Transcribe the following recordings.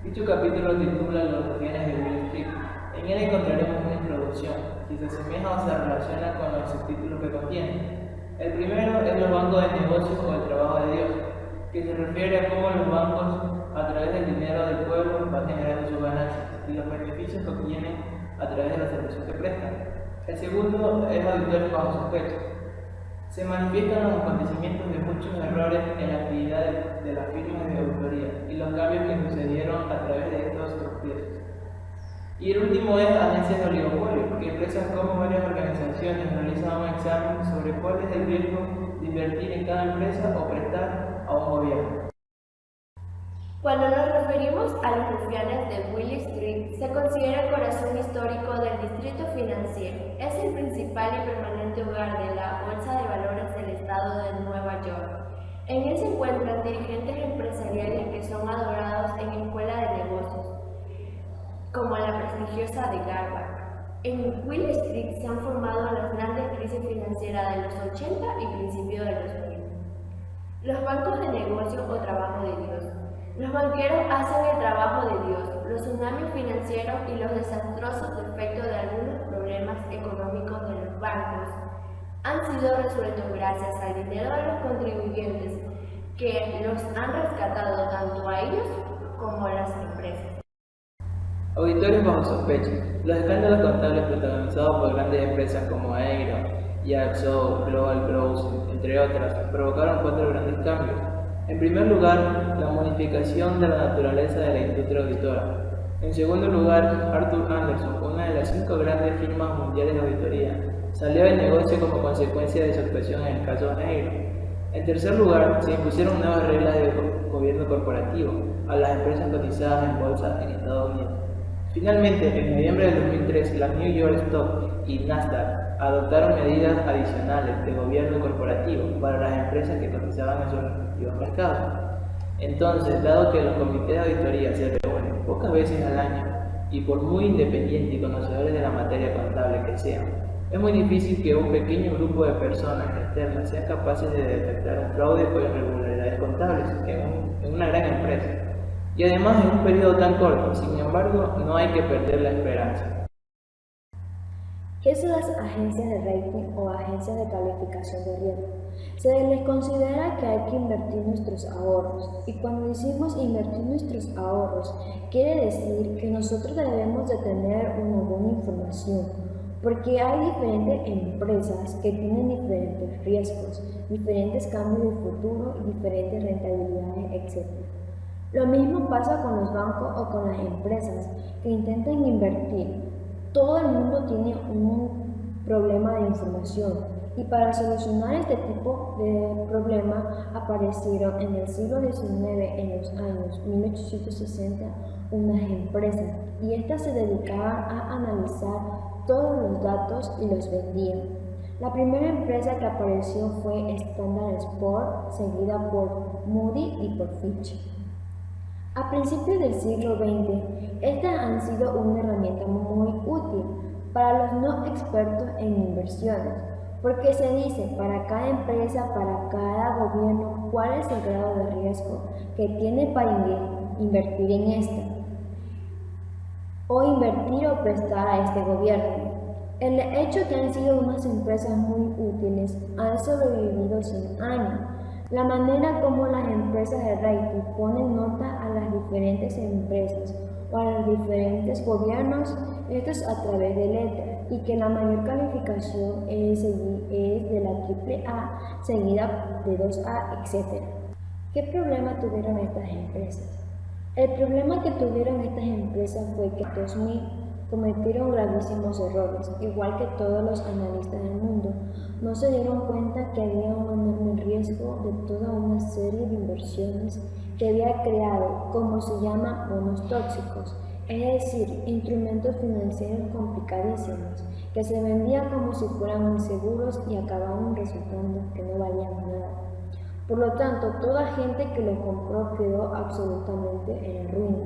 Dicho capítulo titula Los rufianes de Wall Street. En él encontraremos una introducción que se asemeja o se relaciona con los subtítulos que contiene. El primero es los bancos de negocios o el trabajo de Dios, que se refiere a cómo los bancos, a través del dinero del pueblo, van generando sus ganancias y los beneficios que obtienen a través de los servicios que prestan. El segundo es auditores bajo sospecha. Se manifiestan los acontecimientos de muchos errores en la actividad de las firmas de auditoría y los cambios que sucedieron a través de estos tropiezos. Y el último es agencias de oligopolio, que expresan cómo varias organizaciones realizan un examen sobre cuál es el riesgo de invertir en cada empresa o prestar a un gobierno. Cuando nos referimos a los rufianes de Wall Street, se considera el corazón histórico del distrito financiero. Es el principal y permanente hogar de la Bolsa de Valores del Estado de Nueva York. En él se encuentran dirigentes empresariales que son adorados en escuelas de negocios, como la prestigiosa de Harvard. En Wall Street se han formado las grandes crisis financieras de los 80 y principios de los 2000. Los bancos de negocio o trabajo de Dios. Los banqueros hacen el trabajo de Dios. Los tsunamis financieros y los desastrosos efectos de algunos problemas económicos de los bancos han sido resueltos gracias al dinero de los contribuyentes que los han rescatado tanto a ellos como a las empresas. Auditores bajo sospecha. Los escándalos contables protagonizados por grandes empresas como Enron, Yaxo, Global Growth, entre otras, provocaron 4 grandes cambios. En primer lugar, la modificación de la naturaleza de la industria auditora. En segundo lugar, Arthur Andersen, una de las 5 grandes firmas mundiales de auditoría, salió del negocio como consecuencia de su actuación en el caso Enron. En tercer lugar, se impusieron nuevas reglas de gobierno corporativo a las empresas cotizadas en bolsa en Estados Unidos. Finalmente, en noviembre de 2003, la New York Stock y Nasdaq adoptaron medidas adicionales de gobierno corporativo para las empresas que cotizaban en sus respectivos mercados. Entonces, dado que los comités de auditoría se reúnen pocas veces al año y por muy independientes y conocedores de la materia contable que sean, es muy difícil que un pequeño grupo de personas externas sean capaces de detectar un fraude o irregularidades contables en una gran empresa. Y además en un periodo tan corto. Sin embargo, no hay que perder la esperanza. ¿Qué son las agencias de rating o agencias de calificación de riesgo? Se les considera que hay que invertir nuestros ahorros, y cuando decimos invertir nuestros ahorros, quiere decir que nosotros debemos de tener una buena información, porque hay diferentes empresas que tienen diferentes riesgos, diferentes cambios de futuro, diferentes rentabilidades, etc. Lo mismo pasa con los bancos o con las empresas que intentan invertir. Todo el mundo tiene un problema de información, y para solucionar este tipo de problema aparecieron en el siglo XIX, en los años 1860, unas empresas, y estas se dedicaban a analizar todos los datos y los vendían. La primera empresa que apareció fue Standard Poor's, seguida por Moody y por Fitch. A principios del siglo XX, estas han sido una herramienta muy útil para los no expertos en inversiones, porque se dice para cada empresa, para cada gobierno, cuál es el grado de riesgo que tiene para invertir en esta, o invertir o prestar a este gobierno. El hecho que han sido unas empresas muy útiles han sobrevivido 100 años. La manera como las empresas de rating ponen nota a las diferentes empresas o a los diferentes gobiernos, esto es a través de letras, y que la mayor calificación es de la AAA, seguida de 2A, etc. ¿Qué problema tuvieron estas empresas? El problema que tuvieron estas empresas fue que en 2000 cometieron gravísimos errores, igual que todos los analistas del mundo. No se dieron cuenta que había un enorme riesgo de toda una serie de inversiones que había creado, como se llama, bonos tóxicos, es decir, instrumentos financieros complicadísimos, que se vendían como si fueran muy seguros y acababan resultando que no valían nada. Por lo tanto, toda gente que lo compró quedó absolutamente en ruina.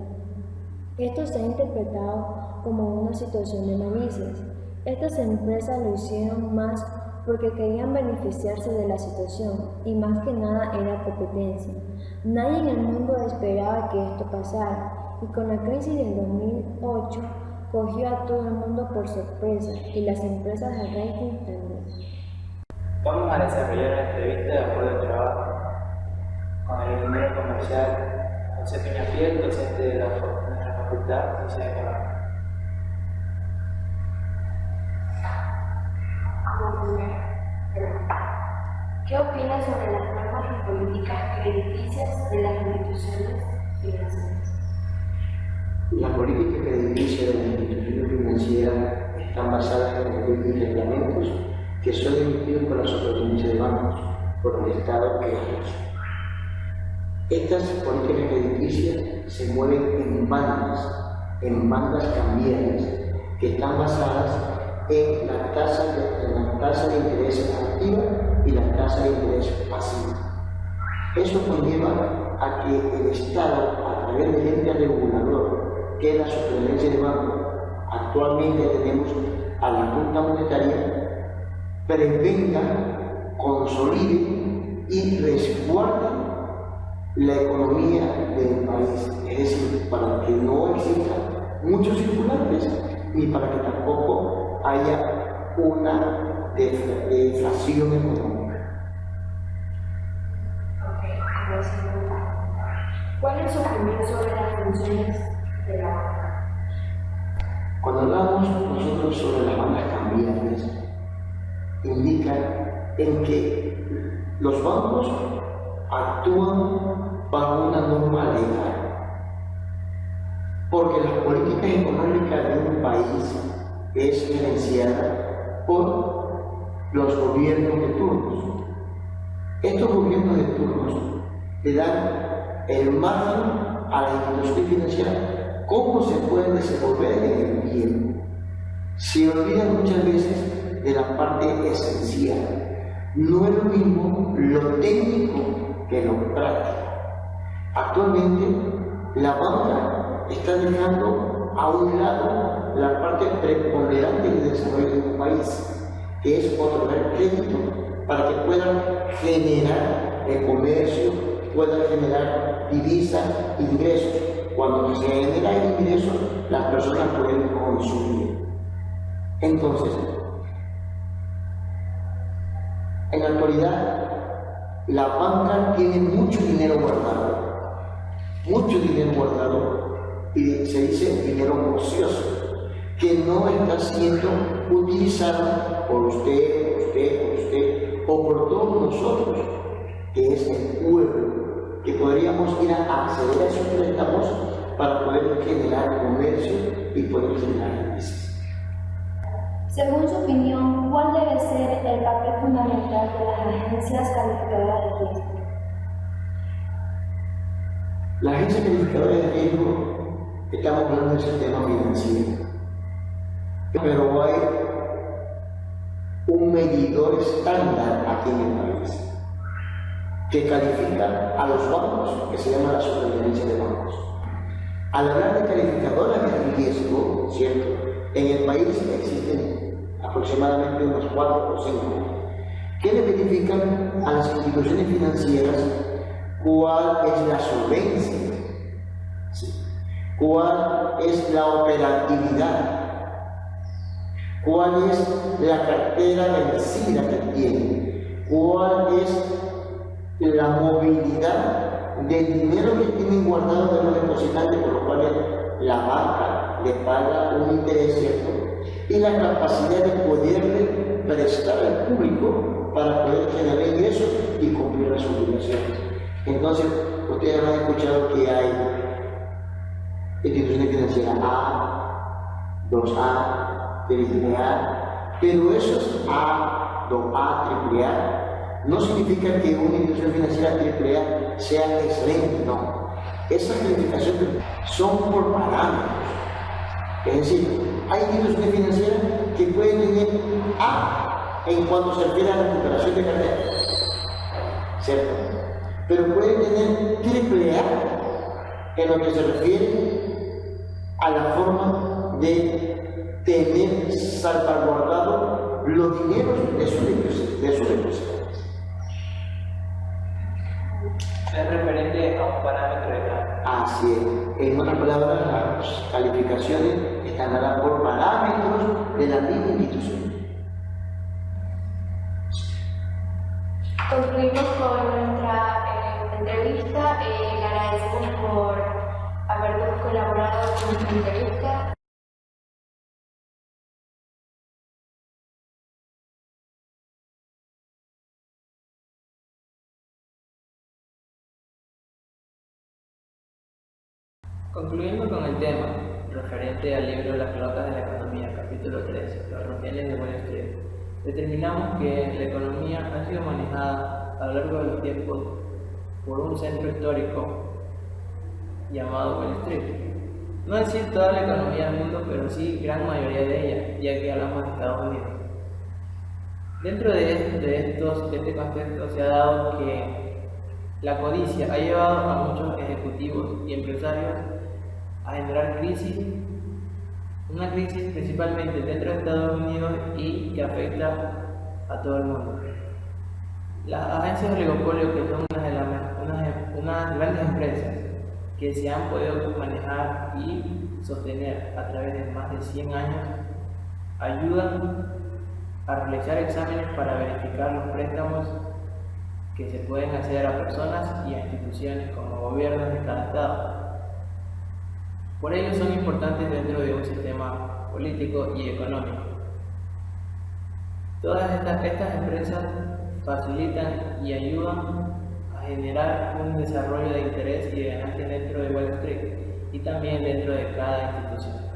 Esto se ha interpretado como una situación de noticias. Estas empresas lo hicieron más porque querían beneficiarse de la situación, y más que nada era competencia. Nadie en el mundo esperaba que esto pasara, y con la crisis del 2008 cogió a todo el mundo por sorpresa y las empresas de rating también. Vamos a desarrollar una entrevista de acuerdo al trabajo con el ingeniero comercial José Peñafiel, docente de nuestra Facultad de Ciencias Económicas. ¿Qué opinas sobre las normas y políticas crediticias de las instituciones financieras? Las políticas crediticias de las instituciones financieras están basadas en leyes y reglamentos que son emitidos por la Superintendencia de Bancos, por el Estado que es. Estas políticas crediticias se mueven en bandas cambiarias, que están basadas en la tasa de interés activa y la tasa de interés pasiva. Eso conlleva a que el Estado, a través del ente regulador, que es la Superintendencia de Bancos, actualmente tenemos a la Junta Monetaria, prevenga, consolide y resguarde la economía del país, es decir, para que no existan muchos circulantes ni para que tampoco haya una deflación económica. ¿Cuál es su opinión sobre las funciones de la banca? Cuando hablamos nosotros sobre las bancas cambiarias, indica en que los bancos actúan bajo una norma legal, porque las políticas económicas de un país es gerenciada por los gobiernos de turnos. Estos gobiernos de turnos le dan el margen a la institución financiera cómo se pueden desenvolver en el tiempo. Se olvidan muchas veces de la parte esencial. No es lo mismo lo técnico que lo práctico. Actualmente la banca está dejando a un lado la parte preponderante del desarrollo de un país, que es otorgar crédito para que puedan generar el comercio, puedan generar divisas, ingresos. Cuando se genera el ingreso, las personas pueden consumir. Entonces, en la actualidad, la banca tiene mucho dinero guardado, y se dice dinero ocioso, que no está siendo utilizado por usted o por todos nosotros, que es el pueblo, que podríamos ir a acceder a esos préstamos para poder generar comercio y poder generar divisas. Según su opinión, ¿cuál debe ser el papel fundamental de las agencias calificadoras de riesgo? La agencia calificadora de riesgo, estamos hablando del sistema financiero, pero hay un medidor estándar aquí en el país que califica a los bancos, que se llama la Superintendencia de Bancos. Al hablar de calificadoras de riesgo, ¿cierto? En el país existen aproximadamente unos 4 o 5 que le verifican a las instituciones financieras cuál es la solvencia, ¿sí? Cuál es la operatividad, cuál es la cartera vencida que tiene, cuál es la movilidad del dinero que tienen guardado de los depositantes, por lo cual la banca le paga un interés, ¿cierto? Y la capacidad de poderle prestar al público para poder generar ingresos y cumplir las obligaciones. Entonces, ustedes han escuchado que hay instituciones financieras A, 2A, AAA, pero esos A, 2A, AAA, no significa que una institución financiera AAA sea excelente, no. Esas calificaciones son por parámetros. Es decir, hay instituciones financieras que pueden tener A en cuanto se refiere a la recuperación de cartera, ¿cierto? Pero pueden tener AAA en lo que se refiere a la forma de tener salvaguardado los dineros de sus depositantes. Es referente a un parámetro de cambio. Así es. En otras palabras, las calificaciones están dadas por parámetros de la misma institución. Concluimos con nuestra entrevista. Le agradecemos por habernos colaborado con nuestra entrevista. Concluyendo con el tema referente al libro Las cloacas de la economía, capítulo 3, los rufianes de Wall Street, determinamos que la economía ha sido manejada a lo largo de los tiempos por un centro histórico llamado Wall Street. No decir toda la economía del mundo, pero sí gran mayoría de ella, ya que hablamos de Estados Unidos. Dentro de este contexto se ha dado que la codicia ha llevado a muchos ejecutivos y empresarios a generar una crisis principalmente dentro de Estados Unidos y que afecta a todo el mundo. Las agencias de oligopolio, que son unas grandes empresas que se han podido manejar y sostener a través de más de 100 años, ayudan a realizar exámenes para verificar los préstamos que se pueden hacer a personas y a instituciones como gobiernos de cada estado. Por ello son importantes dentro de un sistema político y económico. Todas estas empresas facilitan y ayudan a generar un desarrollo de interés y de ganancias dentro de Wall Street y también dentro de cada institución.